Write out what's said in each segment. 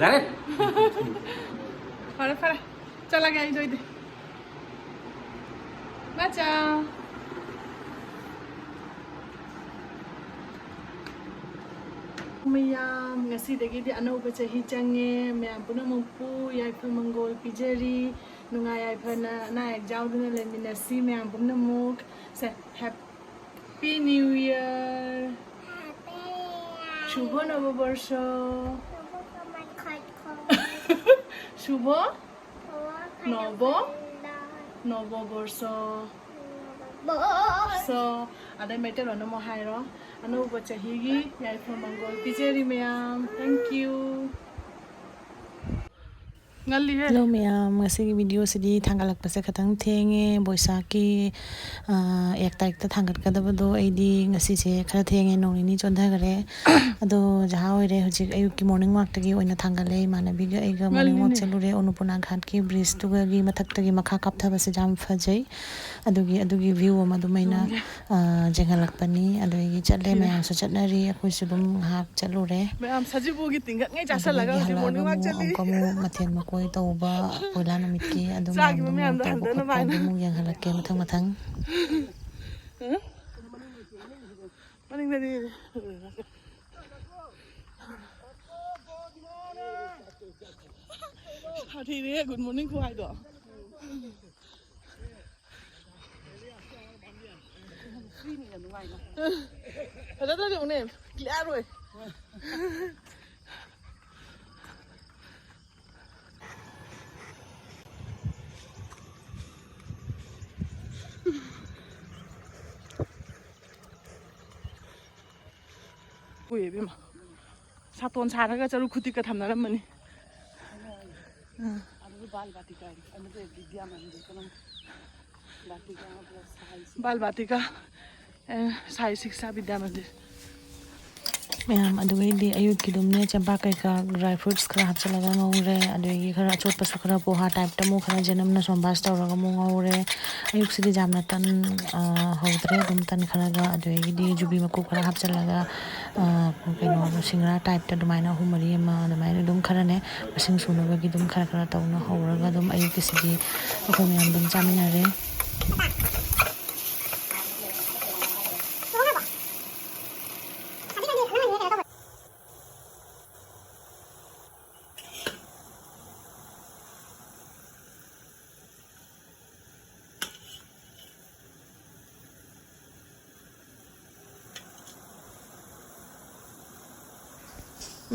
Got it? Para. Chala gaya joy de. Machaa. Mayam ngasi dagi di Anaoba chaahi change mayam puna mangpu yaifa mangol pijari nunga yaifa na jauduna leminasi mayam puna muk say Happy New Year. Shubho Noboborsho. Shubho Noboborsho. So, ada meter ono mo hairo. Anaoba chaahi gi yaifa mangol pijari mayam. Thank you. Hello ma'am, ngasi video sidi tanggalak pase katang thenge boisaki ek tarik ta tanggat kadabado aidi ngasi se khara thenge nongni chonda gare ado jaha oire hujik ayuk ki morning walk tagi oina tanggale manabi ga aiga morning walk chalure onupurna ghat ki bridge tu gi mathak tagi makha kaptha base jam phajai adugi view ma dumaina jengalak pani adugi chatle ma'am so chatnari akoi subum hak chalure ma'am sajibu gi tinggat ngai chasal laga hujik morning walk chali kamu mathen makoi tauba poila namit ki adu ma'am mu yang halak ke mathang Maning dari Hati dia good morning ku hai do. Ada tadi one clear rồi. Ui biết mà sao tôn xa nó cho lúc kuti cái thầm nó lắm mình बाल बाटिका साई शिक्षा विद्या मंदिर ma'am adugi ayuk ki dumne champa kai ka dry fruits khara hapchalaga ngore adugi khara chot pasu khara poha type ta mu khara janam na sombas tawraga mu ngore ayuk sidi jamna tan hodre dum tan khara ga adugi di jubi maku khara hapchalaga kaino singra type ta dumaina humari ma dumaina dum khara ne pasing sunaga gi dum khara tawna horaga dum ayuk sidi ko ma'am dum chaminare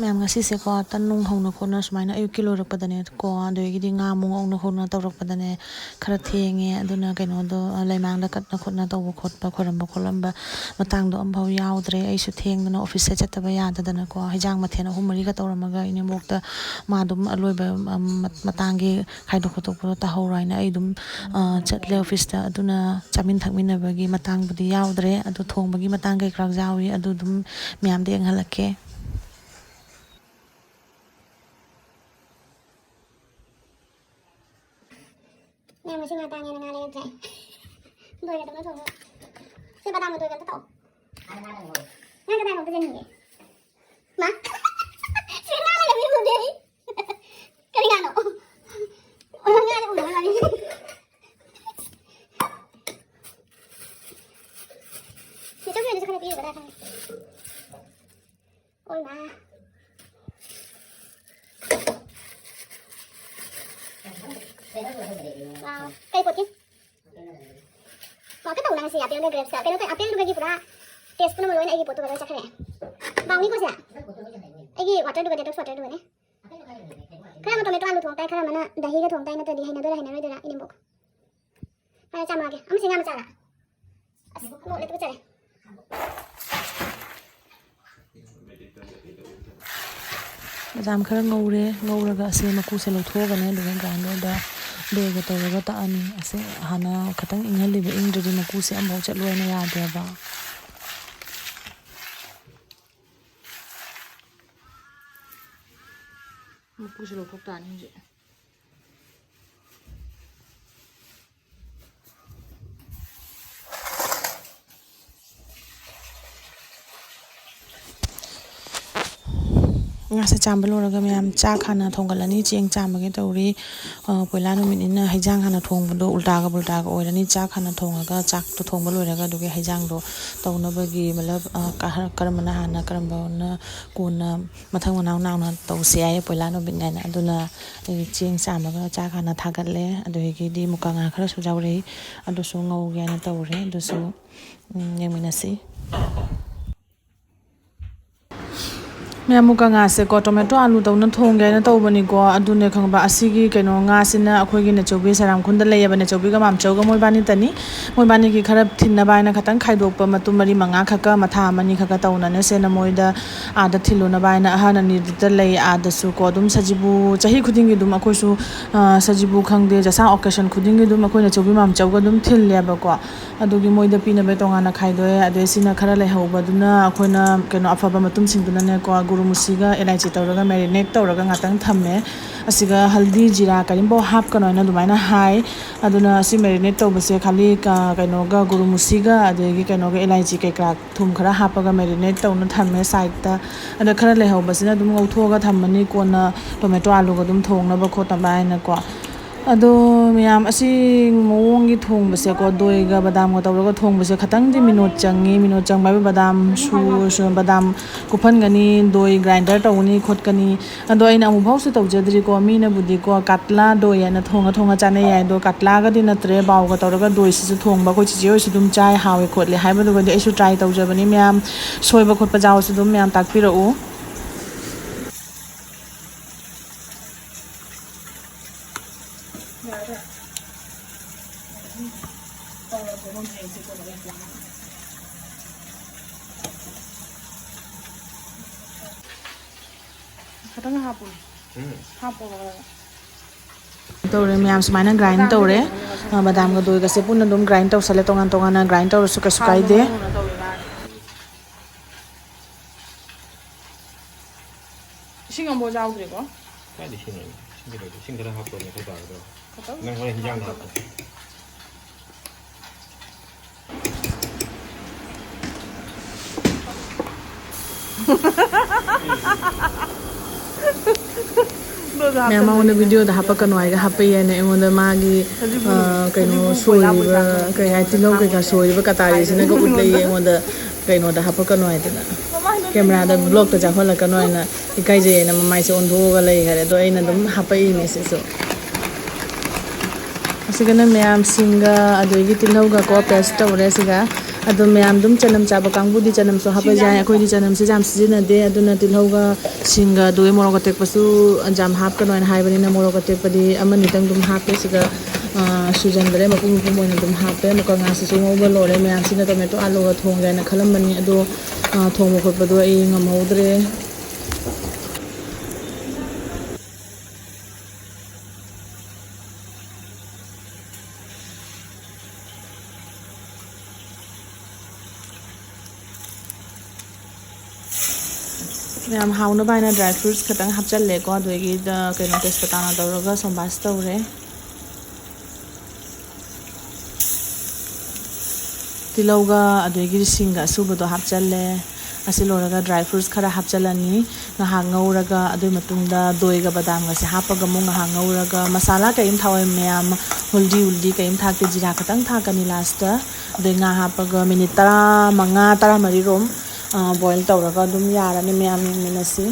ma'am ngasi se ko tanung hongna khona sumaina ayuk kilo rak padane ko adogi di nga mung ongna khona tawrak padane khara thenge aduna kaino do laimang da katna khona taw khotpa khoramba matang do ambhaw yaudre aisu thengna office se chataba yadadana ko hijang mathena humari ka tawramaga ine mokta madum aloiba matangi khaidok khotok pro ta horaina aidum chatle office ta aduna chamin thakmina bagi matang budi yaudre adu thongbagi matang kai krak jawi adu dum ma'am de nghalake Nè mà xin người ta nghe nghe lên chạy đuôi cái tao nói thôi xin ba tao một đuôi cái tao ngay cái này một cái gì mà xin ngay là cái gì đấy cái gì nào ôi ngay là ủa là gì thì chắc là sẽ không được vào đây thôi ôi mà wow, cây cột chứ? Có cái tàu này xì à, tiền đây cái nó cái tiền cái gì pura, test pun mulai lagi foto baru cakap ya. Bang ni kau siapa? Lagi water juga dia water juga ni. Kalau tomato alu thong tay, kalau mana dahi ke thong tay, nanti dahi nanti ini buk. Kalau cam lagi, am singa macam lah. Mau lihat tu cakap. Jam khara ngauraga ase maku se lothoga ne dugan gando da bega tawraga ta ani ase hana khatang inghali be ingri maku se ambau chatloi na ya de ba maku se lothok ta ni je ngase chamba loraga mayam cha khana thongalani cheng chamage tawri poila numinina haijang hana thongbado ulta ga oirani cha khana thongaga chak to thongba loraga duge haijang do tawnabagi malab karamana hana karambana kona mathang manaw naw tawse ay poila numinna aduna cheng chamaga cha khana thagalle adugi di mukanga khara su jawre adu su ngauge na tawre adu su yengminasi Meamuka nga se ko tomato alu taw na thong gai na taw bani ko adune khangba asigi keno nga sina akhoi gi na chobi saram khunda leyaba na chobi ga mam chawga moi bani tani moi bani ki kharap thinna bai na khatang khaidok pa matu mari manga khaka matha mani khaka taw na ne se na moida ada thilu na bai na ahana ni ta lei ada su ko dum sajibu chahi khuding gi dum akhoi su sajibu khangde jasa occasion khuding gi dum akhoi na chobi mam chawga dum thil leba ko adugi moida pina be tonga na khaidoe ade sina khara lei hauba duna akhoi na keno afaba matum singduna ne ko Musiga elaichi tawraga marinate tawraga ngatang thamme asiga haldi jira karimbo hap kanoina dumaina hai aduna asi marinate tawbase khali ka kainoga guru musiga adegi kainoga elaichi kekra thum khara hapaga marinate tawna thamme side ta ada khara lehobasina dum ngauthoga thammani kona tomato alu ga dum thongna ba khota baina ko ado miyam asi mawongi thongbase ko doi ga badam ga tawraga thongbase khatang di minute changbai badam su badam kuphan gani doi grinder tawni khotkani ado aina amu bhau su tawjadri ko mina budi ko katla doi ana thonga chane yai do katla ga di natre baw ga tawraga doi su thongba ko chiche su dum chai hawe khotle haiba do ga di aisu try tawjabani miyam soiba khotpa jaw su dum miyam takpira u tawre miyam sumaina grind tawre badam ga doi ga se punna dum grind taw sale tongan na grind taw su ka sukai de Sing ambo jawdre ko Kai di sini. Sing kira hapon ni kota do. Nang oleh hijang dah. Mema ona video da hapa kanwai ga hapa yana ona magi kaino soiba kai ai tilo kai ka soiba katari sina ko utlei ona kaino da hapa kanwai dina camera da vlog ta jahola kanwai na ikai je na mamai se on do ga lei gare do aina dum hapa I me se so asigana meyam singa adogi tilo ga ko paste tawre siga adu meyam dum chanam chaba kangbu di chanam so hapa jai akhoi di chanam se jam sijina de aduna tilhoga singa doi morok tek pasu jam hap ka noin hai bani na morok tek padi amani tang dum hap siga sujan dare mapung moina dum hap pe muka nga su ngoba lore meyam sina tomato alu ga thong ga na khalam bani adu thong mo khot padu ai ngamodre Meyam hauna baina dry fruits khatang hapchalle ko adogi da kaino test patana tawraga sombas tawre tilauga adogi singa subado hapchalle asiloraga dry fruits khara hapchalani ngaha ngauraga adoi matungda doiga badam ga se hapaga mo ngaha ngauraga masala kaim thawai meyam huldi kaim thakte jira khatang thakani last de nga hapaga minute 5 mari rom boil tawraga dum yarani meyam minasi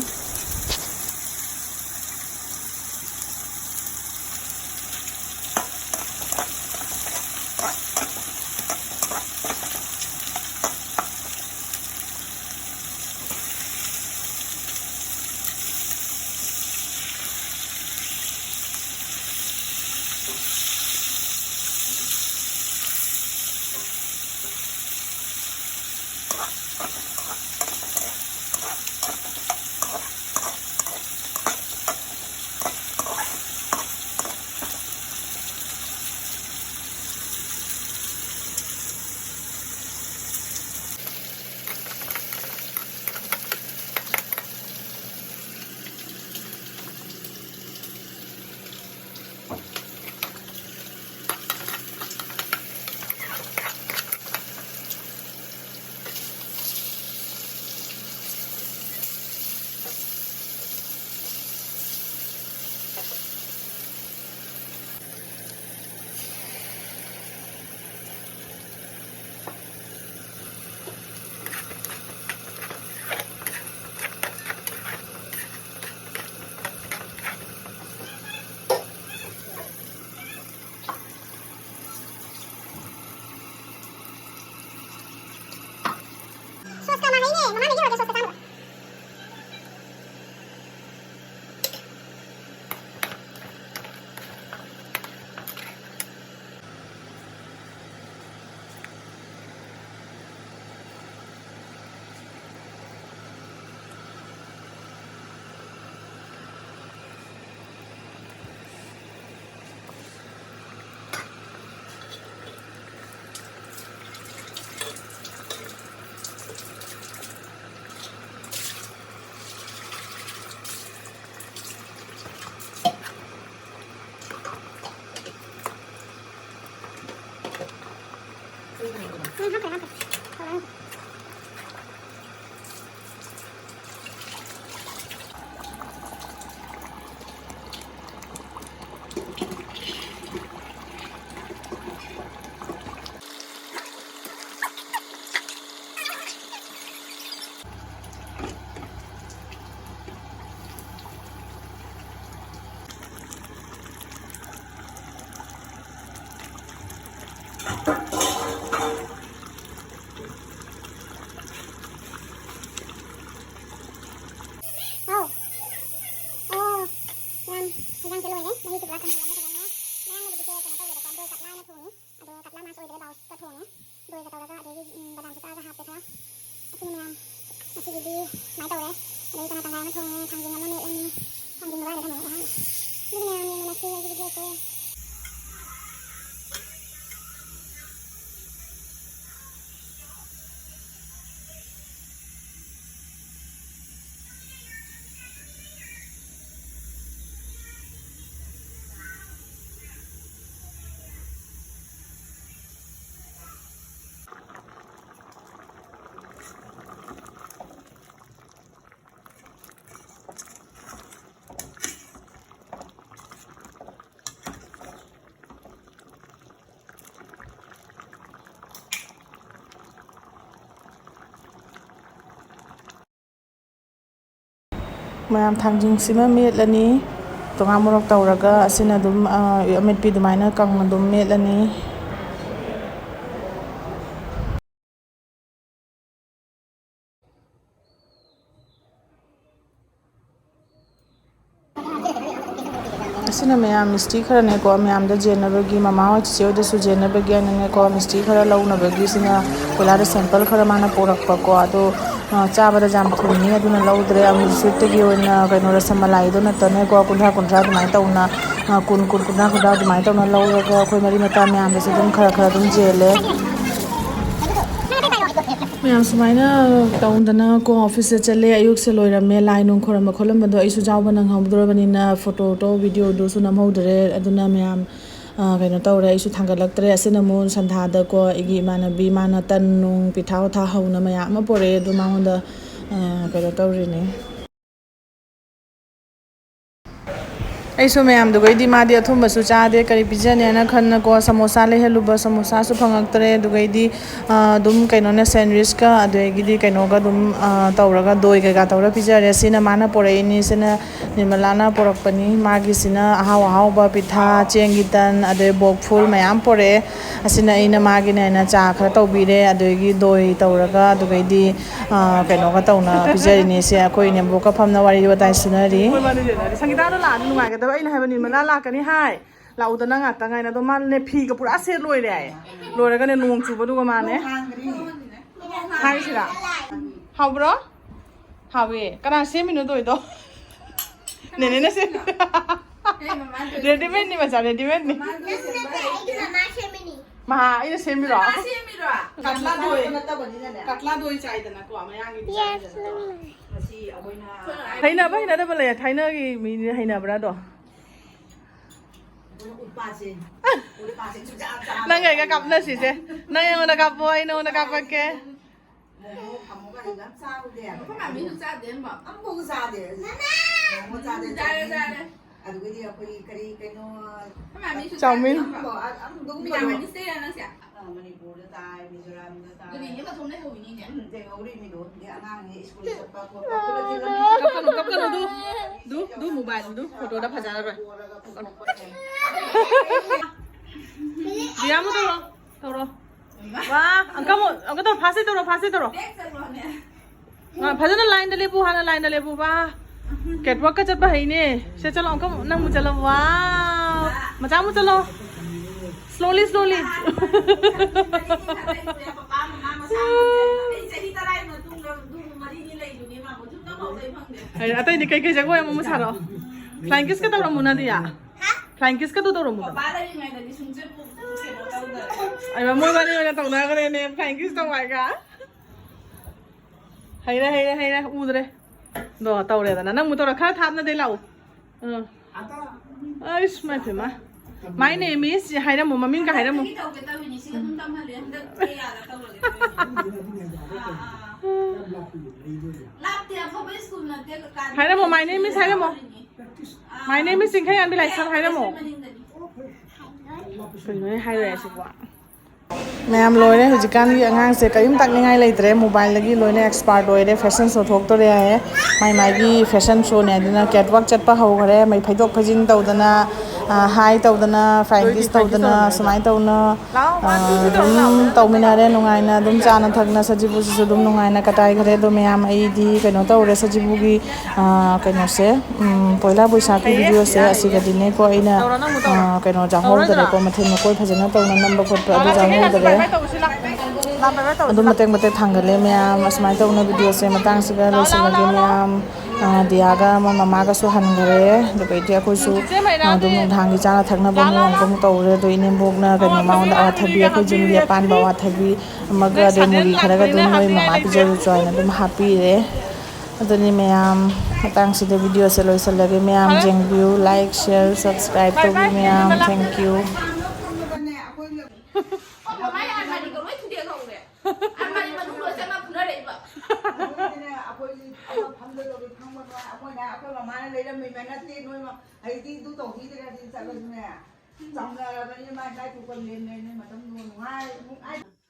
ꯃꯌꯥꯝ ꯊꯥꯡꯖꯤꯡꯁꯤꯃ ꯃꯦꯠꯂꯅꯤ ꯇꯣꯉꯥꯟ ꯃꯣꯔꯣꯛ ꯇꯧꯔꯒ ꯑꯁꯤꯅ ꯑꯗꯨꯝ ꯑꯃꯦꯠꯄꯤ ꯑꯗꯨꯃꯥꯏꯅ ꯀꯪꯅ ꯑꯗꯨꯝ ꯃꯦꯠꯂꯅꯤ ꯑꯁꯤꯅ ꯃꯌꯥꯝ ꯃꯤꯁꯇꯤ ꯈꯔꯅꯦꯀꯣ ꯃꯌꯥꯝꯗ ꯖꯦꯟꯅꯕꯒꯤ ꯃꯃꯥ ꯍꯣꯏ ꯆꯤꯆꯦ ꯍꯣꯏꯗꯁꯨ ꯖꯦꯟꯅꯕꯒꯤ ꯑꯩꯅꯅꯦꯀꯣ ꯃꯤꯁꯇꯤ ꯈꯔ ꯂꯧꯅꯕꯒꯤ ꯁꯤꯅ ꯀꯣꯏꯂꯥꯗ ꯁꯦꯝꯄꯜ ꯈꯔ ꯃꯥꯅ ꯄꯨꯔꯛꯄꯀꯣ ꯑꯗꯣ ꯆꯥꯕꯗ ꯌꯥꯝ ꯊꯨꯝꯃꯤ ꯑꯗꯨꯅ ꯂꯧꯗ꯭ꯔꯦ ꯑꯃꯨꯜ ꯁ꯭ꯋꯤꯠꯇꯒꯤ ꯑꯣꯏꯅ ꯀꯩꯅꯣ ꯔꯁꯃꯂꯥꯏꯗꯣ ꯅꯠꯇꯅꯦꯀꯣ ꯀꯨꯟꯊ꯭ꯔꯥ ꯑꯗꯨꯃꯥꯏꯅ ꯇꯧꯅ ꯀꯨꯟꯊ꯭ꯔꯥ ꯑꯗꯨꯃꯥꯏꯅ ꯇꯧꯅ ꯂꯧꯔꯒ ꯑꯩꯈꯣই ꯃꯔꯤ ꯃꯇꯥ ꯃꯌꯥꯝꯗꯁꯨ ꯑꯗꯨꯝ ꯈꯔ ꯑꯗꯨꯝ ꯖꯦꯜꯂꯦ ꯃꯌꯥꯝ ꯁꯨꯃꯥꯏꯅ ꯇꯧꯗꯅ ꯀꯣ ꯑꯣꯐꯤꯁꯇ ꯆꯠꯂꯦ ꯑꯌꯨꯛꯁꯦ ꯂꯣꯏꯔꯝꯃꯦ ꯂꯥꯏ ꯅꯨꯡ ꯈꯣꯏꯔꯝꯕ ꯈꯣꯠꯂꯝꯕꯗꯣ ꯑꯩꯁꯨ ꯌꯥꯎꯕ ꯅꯪꯍꯧꯗ꯭ꯔꯕꯅꯤꯅ ꯐꯣꯇꯣꯗꯣ ꯚꯤꯗꯤꯑꯣꯗꯨꯁꯨ ꯅꯝꯍꯧꯗ꯭ꯔꯦ ꯑꯗꯨꯅ ꯃꯌꯥꯝ ꯀꯩꯅꯣ ꯇꯧꯔꯦ ꯑꯩꯁꯨ ꯊꯥꯡꯒꯠꯂꯛꯇ꯭ꯔꯦ ꯑꯁꯤꯅ ꯑꯃꯨꯛ ꯁꯟꯊꯥꯗꯀꯣ ꯑꯩꯒꯤ ꯏꯃꯥꯟꯅꯕꯤ ꯃꯥꯅ ꯇꯟ ꯅꯨꯡ ꯄꯤꯊꯥ ꯋꯥꯊꯥ ꯍꯧꯅ ꯃꯌꯥꯝ ꯑꯃ ꯄꯣꯔꯛꯑꯦ ꯑꯗꯨ ꯃꯉꯣꯟꯗ ꯀꯩꯅꯣ ꯇꯧꯔꯤꯅꯤ ꯑꯩꯁꯨ ꯃꯌꯥꯝꯗꯨꯒꯩꯗꯤ ꯃꯥꯗꯤ ꯑꯊꯨꯝꯕꯁꯨ ꯆꯥꯗꯦ ꯀꯔꯤ ꯄꯤꯖꯅꯦꯅ ꯈꯟꯅꯀꯣ ꯁꯃꯣꯁꯥ ꯂꯩꯍꯜꯂꯨꯕ ꯁꯃꯣꯁꯥꯁꯨ ꯐꯪꯉꯛꯇ꯭ꯔꯦ ꯑꯗꯨꯒꯩꯗꯤ ꯑꯗꯨꯝ ꯀꯩꯅꯣꯅꯦ ꯁꯦꯟꯋꯤꯁꯀ ꯑꯗꯒꯤꯗꯤ ꯀꯩꯅꯣꯒ ꯑꯗꯨꯝ ꯇꯧꯔꯒ ꯗꯣꯏ ꯀꯩꯀꯥ ꯇꯧꯔꯒ ꯄꯤꯖꯔꯦ ꯁꯤꯅ ꯃꯥꯅ ꯄꯣꯔꯛꯏꯅꯤ ꯁꯤꯅ ꯅꯤꯔꯃꯂꯥꯅ ꯄꯣꯔꯛꯄꯅꯤ ꯃꯥꯒꯤꯁꯤꯅ ꯑꯍꯥꯎꯕ ꯄꯤꯊꯥ ꯆꯦꯡꯒꯤ ꯇꯟ ꯑꯗꯩ ꯕꯣꯛꯐꯨꯜ ꯃꯌꯥꯝ ꯄꯣꯔꯛꯑꯦ ꯑꯁꯤꯅ ꯑꯩꯅ ꯃꯥꯒꯤꯅ ꯆꯥ ꯈꯔ ꯇꯧꯕꯤꯔꯦ ꯑꯗꯒꯤ ꯗꯣꯏ ꯇꯧꯔꯒ ꯑꯗꯨꯒꯩꯗꯤ ꯀꯩꯅꯣꯒ ꯇꯧꯅ ꯄꯤꯖꯔꯤꯅꯤ ꯁꯦ ꯑꯩꯈꯣꯏ ꯅꯦꯝꯕꯣꯛꯀ ꯐꯝꯅ ꯋꯥꯔꯤ ꯋꯥꯇꯥꯏ ꯁꯨꯅꯔꯤ ꯁꯪꯒꯤꯇꯥꯗꯣ ꯂꯥꯛꯑꯗꯤ ꯅꯨꯡꯉꯥꯏꯒꯗꯕ ꯑꯩꯅ ꯍꯥꯏꯕ ꯅꯤꯔꯃꯂꯥ ꯂꯥꯛꯀꯅꯤ ꯍꯥꯏ ꯂꯥꯛꯎꯗꯅ ꯉꯥꯛꯇꯪ ꯉꯥꯏꯅ ꯑꯗꯣ ꯃꯥꯅꯦ ꯐꯤꯒ ꯄꯨꯔꯥ ꯁꯦꯠ ꯂꯣꯏꯔꯦ ꯍꯥꯏ ꯂꯣꯏꯔꯒꯅꯦ ꯅꯣꯡ ꯆꯨꯕꯗꯨꯒ ꯃꯥꯅꯦ ꯍꯥꯏꯁꯤꯔꯥ ꯍꯥꯎꯕ꯭ꯔꯣ ꯍꯥꯎꯋꯦ ꯀꯅꯥ ꯁꯦꯝꯃꯤꯅꯣ ꯗꯣꯏꯗꯣ ꯅꯦꯅꯦꯅ ꯁꯦꯝꯃꯤ ꯔꯦꯗꯤꯃꯦꯗꯅꯤ ꯃꯆꯥ ꯔꯦꯗꯤꯃꯦꯗꯅꯤ ꯃꯍꯥ ꯑꯩꯅ ꯁꯦꯝꯃꯤꯔꯣ ꯀꯠꯂꯥ ꯗꯣꯏ ꯆꯥꯏꯗꯅꯀꯣ ꯃꯌꯥꯡꯒꯤꯗꯤ ꯍꯩꯅꯕ ꯍꯩꯅꯗꯕ ꯂꯩ ꯊꯥꯏꯅꯒꯤ ꯃꯤꯅꯤ ꯍꯩꯅꯕ꯭ꯔꯥꯗꯣ ꯅꯪ ꯑꯩꯒ ꯀꯥꯞꯅꯁꯤꯁꯦ ꯅꯪ ꯑꯩꯉꯣꯟꯗ ꯀꯥꯞꯄꯣ ꯑꯩ ꯅꯉꯣꯟꯗ ꯀꯥꯞꯄꯛꯀꯦ ꯑꯗꯨꯒꯗꯤ ꯑꯩꯈꯣꯏ ꯀꯔꯤ ꯀꯩꯅꯣ ꯆꯥꯎꯃꯤꯟ ꯃꯅꯤꯄꯨꯔꯗ ꯇꯥꯏ ꯃꯤꯖꯣꯔꯥꯝꯗ ꯇꯥꯏ ꯂꯩꯍꯧꯔꯤꯅꯤꯗꯣ ꯑꯉꯥꯡꯒꯤ ꯁ꯭ꯀꯨꯜ ꯆꯠꯄ ꯈꯣꯠꯄ ꯀꯞꯀꯅꯨ ꯗꯨ ꯃꯣꯕꯥꯏꯜ ꯗꯨ ꯐꯣꯇꯣꯗ ꯐꯖꯔꯔꯣꯏ ꯗꯤꯌꯥꯃꯨ ꯇꯧꯔꯣ ꯋꯥ ꯑꯪꯀ ꯇꯧꯔꯣ ꯐꯥꯁꯦ ꯇꯧꯔꯣ ꯐꯖꯅ ꯂꯥꯏꯟꯗ ꯂꯦꯞꯄꯨ ꯍꯥꯟꯅ ꯂꯥꯏꯟꯗ ꯂꯦꯞꯄꯨ ꯋꯥ ꯀꯦꯠꯋꯥꯛꯀ ꯆꯠꯄ ꯍꯩꯅꯦ ꯁꯦ ꯆꯠꯂꯣ ꯑꯪꯀ ꯅꯪꯃꯨ ꯆꯠꯂꯣ ꯋꯥ ꯃꯆꯥꯃꯨ ꯆꯠꯂꯣ slowly ꯑꯇꯩꯗꯤ ꯀꯩ ꯖꯒꯣꯏ ꯑꯃꯨꯛ ꯁꯥꯔꯣ ꯐ꯭ꯂꯥꯏꯡ ꯀꯤꯁꯀ ꯇꯧꯔꯝꯃꯨ ꯅꯗꯤꯌꯥ ꯐ꯭ꯂꯥꯏꯡ ꯀꯤꯁꯀ ꯇꯧꯔꯝꯃꯨ ꯑꯩ ꯃꯣꯏꯕꯥꯅꯤ ꯑꯣꯏꯅ ꯇꯧꯅꯈ꯭ꯔꯦꯅꯦ ꯐ꯭ꯂꯥꯏꯡ ꯀꯤꯁ ꯇꯧ ꯍꯥꯏꯒ ꯍꯩꯔꯦ ꯎꯗ꯭ꯔꯦ ꯗꯣ ꯇꯧꯔꯦꯗꯅ ꯅꯪ ꯃꯨ ꯇꯧꯔ ꯈꯔ ꯊꯥꯞꯅꯗꯦ ꯂꯥꯛꯎ ꯑꯩꯁ ꯃꯥꯏ ꯄꯦꯝꯃ My name is Hairamu, Maminga Hairamu. Hairamu, my name is Hairamu. My name is Singhay and be like some Hairamu. Ma'am लोरे हुजिकान की अंगांग से कई तकनींगाई लेतरे मोबाइल लगी लोने एक्सपर्ट होइरे फैशन शो थोक्तोरे है माई मागी फैशन शो ने दिना कैटवॉक चटपा होगरे मै फैदोक फजिन तौदना हाई तौदना फ्राइंकिस तौदना समाई तौना तौमिनारे नुंगाइना दुम चाना थगना सजिबु सु दुम नुंगाइना कटाई घरे दो मैम आईदी कनो तौरे सजिबु की कनो से पहिला बैसाखी वीडियो से असिगदिने को आइना कनो जाहौदरे को मथे मकोय फजना तौना नंबर खोट अदु जाहौदरे अदु मते थांगले मैम असमाई तौना वीडियो से मतंग सिगा लोसलगे मैम दियागा ममागा सु हनगरे दो बेटिया कोसु दु धांगी चाना थगना बमु अंकम तौरे दो इनेबोगना कनो माउंड आथबी अखो जिंगी पान बावा थबी मगा दे मुरी खरगा दु नोय ममा पिजरु जॉइन दु हापी रे अदनी मैम मतंग सिदा वीडियो से लोसलगे मैम जेंगबिउ लाइक शेयर सब्सक्राइब तो मैम थैंक यू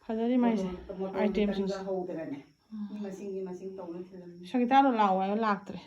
फजरी माइसे आइटम संगीता लो लाओ लाक्तरे